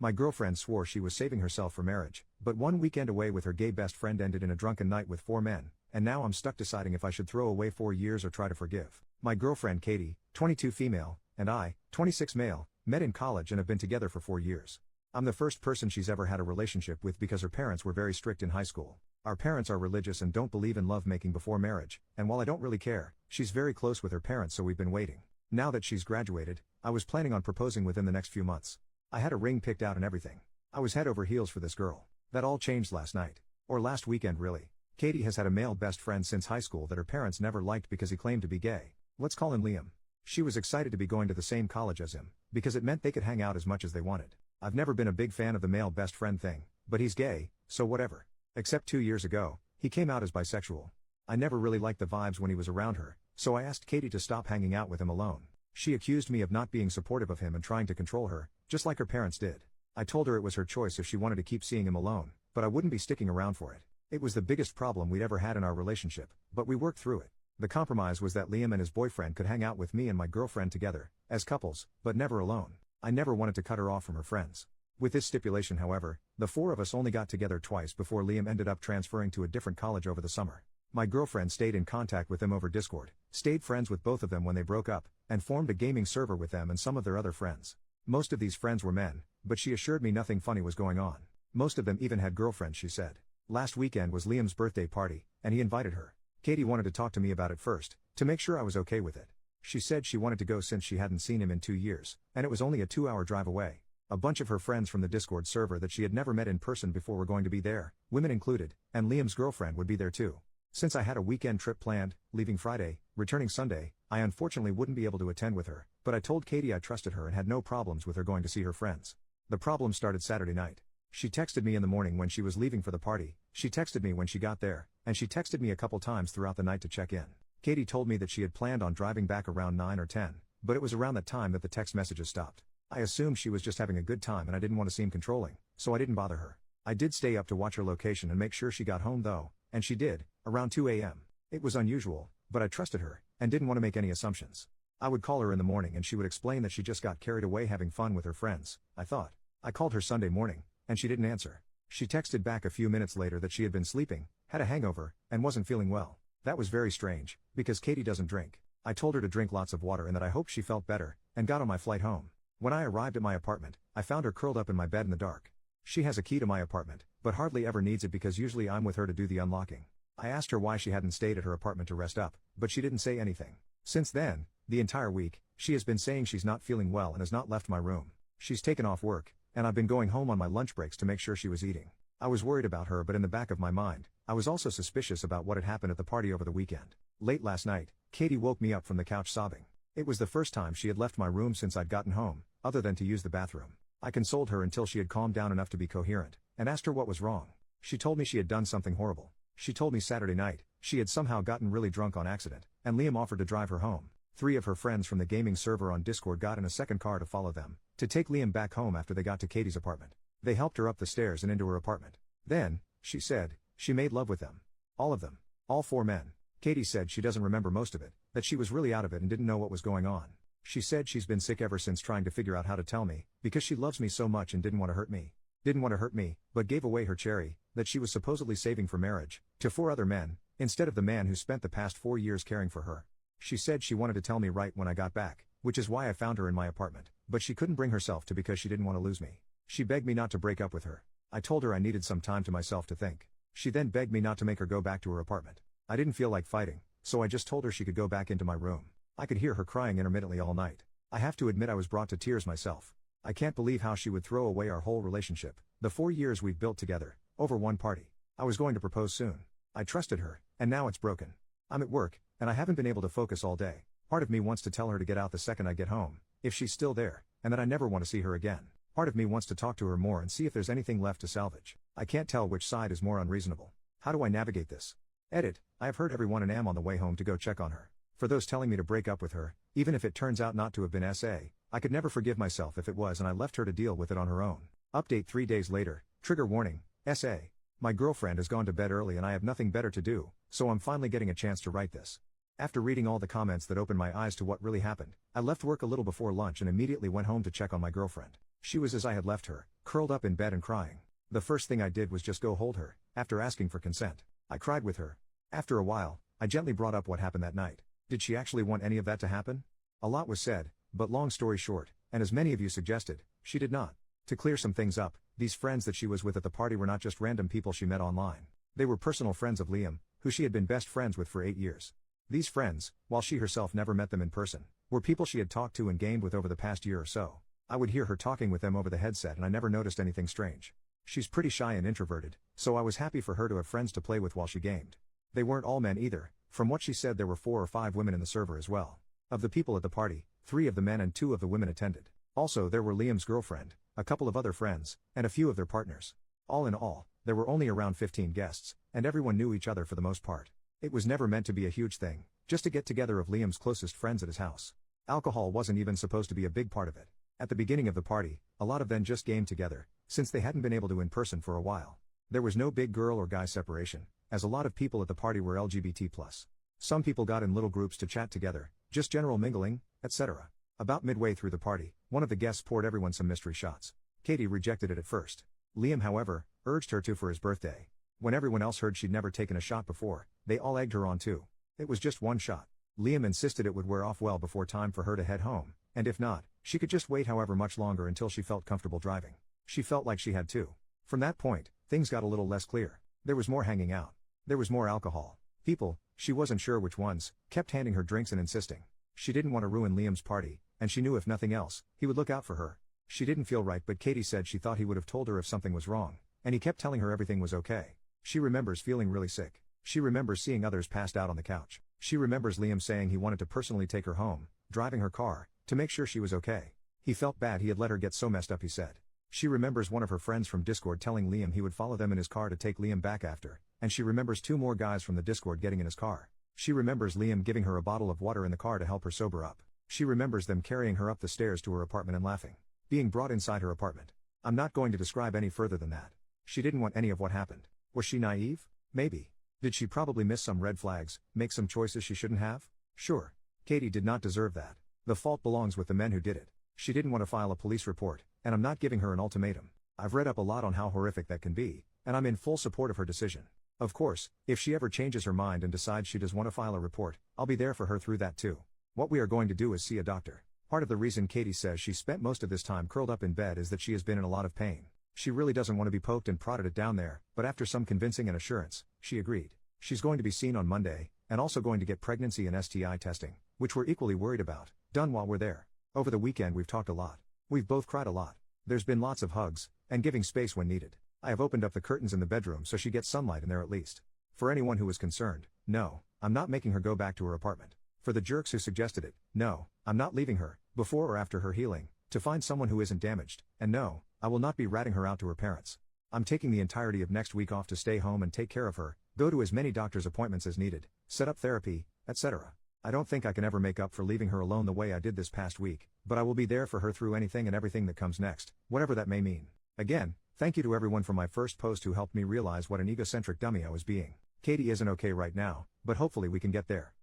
My girlfriend swore she was saving herself for marriage, but one weekend away with her gay best friend ended in a drunken night with 4 men, and now I'm stuck deciding if I should throw away 4 years or try to forgive. My girlfriend Katie, 22 female, and I, 26 male, met in college and have been together for 4 years. I'm the first person she's ever had a relationship with because her parents were very strict in high school. Our parents are religious and don't believe in lovemaking before marriage, and while I don't really care, she's very close with her parents, so we've been waiting. Now that she's graduated, I was planning on proposing within the next few months. I had a ring picked out and everything. I was head over heels for this girl. That all changed last night. Or last weekend really. Katie has had a male best friend since high school that her parents never liked because he claimed to be gay. Let's call him Liam. She was excited to be going to the same college as him, because it meant they could hang out as much as they wanted. I've never been a big fan of the male best friend thing, but he's gay, so whatever. Except 2 years ago, he came out as bisexual. I never really liked the vibes when he was around her, so I asked Katie to stop hanging out with him alone. She accused me of not being supportive of him and trying to control her, just like her parents did. I told her it was her choice if she wanted to keep seeing him alone, but I wouldn't be sticking around for it. It was the biggest problem we'd ever had in our relationship, but we worked through it. The compromise was that Liam and his boyfriend could hang out with me and my girlfriend together, as couples, but never alone. I never wanted to cut her off from her friends. With this stipulation, however, the 4 of us only got together twice before Liam ended up transferring to a different college over the summer. My girlfriend stayed in contact with them over Discord, stayed friends with both of them when they broke up, and formed a gaming server with them and some of their other friends. Most of these friends were men, but she assured me nothing funny was going on. Most of them even had girlfriends, she said. Last weekend was Liam's birthday party, and he invited her. Katie wanted to talk to me about it first, to make sure I was okay with it. She said she wanted to go since she hadn't seen him in 2 years, and it was only a 2-hour drive away. A bunch of her friends from the Discord server that she had never met in person before were going to be there, women included, and Liam's girlfriend would be there too. Since I had a weekend trip planned, leaving Friday, returning Sunday, I unfortunately wouldn't be able to attend with her, but I told Katie I trusted her and had no problems with her going to see her friends. The problem started Saturday night. She texted me in the morning when she was leaving for the party, she texted me when she got there, and she texted me a couple times throughout the night to check in. Katie told me that she had planned on driving back around 9 or 10, but it was around that time that the text messages stopped. I assumed she was just having a good time and I didn't want to seem controlling, so I didn't bother her. I did stay up to watch her location and make sure she got home though, and she did, around 2 a.m. It was unusual, but I trusted her, and didn't want to make any assumptions. I would call her in the morning and she would explain that she just got carried away having fun with her friends, I thought. I called her Sunday morning, and she didn't answer. She texted back a few minutes later that she had been sleeping, had a hangover, and wasn't feeling well. That was very strange, because Katie doesn't drink. I told her to drink lots of water and that I hoped she felt better, and got on my flight home. When I arrived at my apartment, I found her curled up in my bed in the dark. She has a key to my apartment, but hardly ever needs it because usually I'm with her to do the unlocking. I asked her why she hadn't stayed at her apartment to rest up, but she didn't say anything. Since then, the entire week, she has been saying she's not feeling well and has not left my room. She's taken off work, and I've been going home on my lunch breaks to make sure she was eating. I was worried about her, but in the back of my mind, I was also suspicious about what had happened at the party over the weekend. Late last night, Katie woke me up from the couch sobbing. It was the first time she had left my room since I'd gotten home, other than to use the bathroom. I consoled her until she had calmed down enough to be coherent, and asked her what was wrong. She told me she had done something horrible. She told me Saturday night, she had somehow gotten really drunk on accident, and Liam offered to drive her home. 3 of her friends from the gaming server on Discord got in a second car to follow them, to take Liam back home after they got to Katie's apartment. They helped her up the stairs and into her apartment. Then, she said, she made love with them. All of them. All 4 men. Katie said she doesn't remember most of it, that she was really out of it and didn't know what was going on. She said she's been sick ever since trying to figure out how to tell me, because she loves me so much and didn't want to hurt me. Didn't want to hurt me, but gave away her cherry, that she was supposedly saving for marriage, to 4 other men, instead of the man who spent the past 4 years caring for her. She said she wanted to tell me right when I got back, which is why I found her in my apartment, but she couldn't bring herself to because she didn't want to lose me. She begged me not to break up with her. I told her I needed some time to myself to think. She then begged me not to make her go back to her apartment. I didn't feel like fighting, so I just told her she could go back into my room. I could hear her crying intermittently all night. I have to admit I was brought to tears myself. I can't believe how she would throw away our whole relationship, the 4 years we've built together, over one party. I was going to propose soon. I trusted her, and now it's broken. I'm at work, and I haven't been able to focus all day. Part of me wants to tell her to get out the second I get home, if she's still there, and that I never want to see her again. Part of me wants to talk to her more and see if there's anything left to salvage. I can't tell which side is more unreasonable. How do I navigate this? Edit, I have heard everyone and am on the way home to go check on her. For those telling me to break up with her, even if it turns out not to have been SA, I could never forgive myself if it was and I left her to deal with it on her own. Update 3 days later, trigger warning, SA. My girlfriend has gone to bed early and I have nothing better to do, so I'm finally getting a chance to write this. After reading all the comments that opened my eyes to what really happened, I left work a little before lunch and immediately went home to check on my girlfriend. She was as I had left her, curled up in bed and crying. The first thing I did was just go hold her, after asking for consent. I cried with her. After a while, I gently brought up what happened that night. Did she actually want any of that to happen? A lot was said, but long story short, and as many of you suggested, she did not. To clear some things up, these friends that she was with at the party were not just random people she met online. They were personal friends of Liam, who she had been best friends with for 8 years. These friends, while she herself never met them in person, were people she had talked to and gamed with over the past year or so. I would hear her talking with them over the headset and I never noticed anything strange. She's pretty shy and introverted, so I was happy for her to have friends to play with while she gamed. They weren't all men either. From what she said, there were 4 or 5 women in the server as well. Of the people at the party, 3 of the men and 2 of the women attended. Also there were Liam's girlfriend, a couple of other friends, and a few of their partners. All in all, there were only around 15 guests, and everyone knew each other for the most part. It was never meant to be a huge thing, just a get-together of Liam's closest friends at his house. Alcohol wasn't even supposed to be a big part of it. At the beginning of the party, a lot of them just gamed together, since they hadn't been able to in person for a while. There was no big girl or guy separation, as a lot of people at the party were LGBT+. Some people got in little groups to chat together, just general mingling, etc. About midway through the party, one of the guests poured everyone some mystery shots. Katie rejected it at first. Liam, however, urged her to for his birthday. When everyone else heard she'd never taken a shot before, they all egged her on too. It was just one shot. Liam insisted it would wear off well before time for her to head home, and if not, she could just wait however much longer until she felt comfortable driving. She felt like she had to. From that point, things got a little less clear. There was more hanging out. There was more alcohol. People, she wasn't sure which ones, kept handing her drinks and insisting. She didn't want to ruin Liam's party, and she knew if nothing else, he would look out for her. She didn't feel right, but Katie said she thought he would have told her if something was wrong, and he kept telling her everything was okay. She remembers feeling really sick. She remembers seeing others passed out on the couch. She remembers Liam saying he wanted to personally take her home, driving her car, to make sure she was okay. He felt bad he had let her get so messed up, he said. She remembers one of her friends from Discord telling Liam he would follow them in his car to take Liam back after, and she remembers 2 more guys from the Discord getting in his car. She remembers Liam giving her a bottle of water in the car to help her sober up. She remembers them carrying her up the stairs to her apartment and laughing. Being brought inside her apartment. I'm not going to describe any further than that. She didn't want any of what happened. Was she naive? Maybe. Did she probably miss some red flags, make some choices she shouldn't have? Sure. Katie did not deserve that. The fault belongs with the men who did it. She didn't want to file a police report, and I'm not giving her an ultimatum. I've read up a lot on how horrific that can be, and I'm in full support of her decision. Of course, if she ever changes her mind and decides she does want to file a report, I'll be there for her through that too. What we are going to do is see a doctor. Part of the reason Katie says she spent most of this time curled up in bed is that she has been in a lot of pain. She really doesn't want to be poked and prodded it down there, but after some convincing and assurance, she agreed. She's going to be seen on Monday, and also going to get pregnancy and STI testing, which we're equally worried about, done while we're there. Over the weekend we've talked a lot. We've both cried a lot. There's been lots of hugs, and giving space when needed. I have opened up the curtains in the bedroom so she gets sunlight in there at least. For anyone who is concerned, no, I'm not making her go back to her apartment. For the jerks who suggested it, no, I'm not leaving her, before or after her healing, to find someone who isn't damaged, and no, I will not be ratting her out to her parents. I'm taking the entirety of next week off to stay home and take care of her, go to as many doctor's appointments as needed, set up therapy, etc. I don't think I can ever make up for leaving her alone the way I did this past week, but I will be there for her through anything and everything that comes next, whatever that may mean. Again, thank you to everyone from my first post who helped me realize what an egocentric dummy I was being. Katie isn't okay right now, but hopefully we can get there.